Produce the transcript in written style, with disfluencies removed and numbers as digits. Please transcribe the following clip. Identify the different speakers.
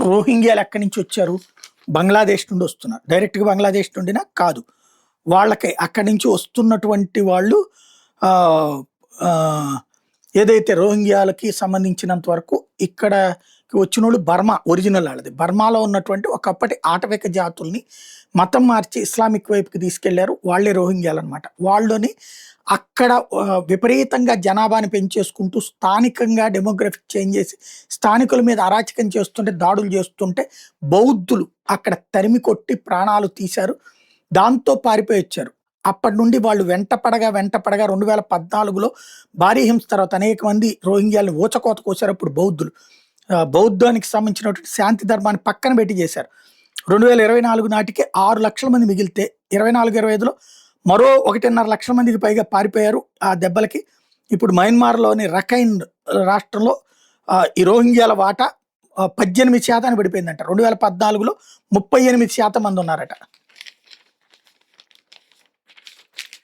Speaker 1: రోహింగ్యాలు ఎక్కడి నుంచి వచ్చారు? బంగ్లాదేశ్ నుండి వస్తున్నారు. డైరెక్ట్‌గా బంగ్లాదేశ్ నుండినా? కాదు. వాళ్ళకి అక్కడి నుంచి వస్తున్నటువంటి వాళ్ళు ఆహ్, ఆహ్, ఏదైతే రోహింగ్యాలకి సంబంధించినంత వరకు ఇక్కడకి వచ్చినోళ్ళు బర్మా ఒరిజినల్ ఆళ్ళది. బర్మాలో ఉన్నటువంటి ఒకప్పటి ఆటవిక జాతుల్ని మతం మార్చి ఇస్లామిక్ వైపుకి తీసుకెళ్లారు. వాళ్ళే రోహింగ్యాలనమాట. వాళ్ళని అక్కడ విపరీతంగా జనాభాని పెంచేసుకుంటూ స్థానికంగా డెమోగ్రఫిక్ చేంజ్ చేసి స్థానికుల మీద అరాచకం చేస్తుంటే, దాడులు చేస్తుంటే బౌద్ధులు అక్కడ తరిమి కొట్టి ప్రాణాలు తీశారు. దాంతో పారిపోయొచ్చారు. అప్పటి నుండి వాళ్ళు వెంటపడగా 2014లో భారీ హింస తర్వాత అనేక మంది రోహింగ్యాలని ఊచకోత కోసారు అప్పుడు బౌద్ధులు. బౌద్ధానికి సంబంధించినటువంటి శాంతి ధర్మాన్ని పక్కన పెట్టి చేశారు. 2024 నాటికి 6 లక్షల మంది మిగిలితే 24, 25లో మరో 1.5 లక్షల మందికి పైగా పారిపోయారు ఆ దెబ్బలకి. ఇప్పుడు మయన్మార్‌లోని రఖైన్ రాష్ట్రంలో ఈ రోహింగ్యాల వాటా 18% పడిపోయిందంట. 2014లో 38% మంది ఉన్నారట.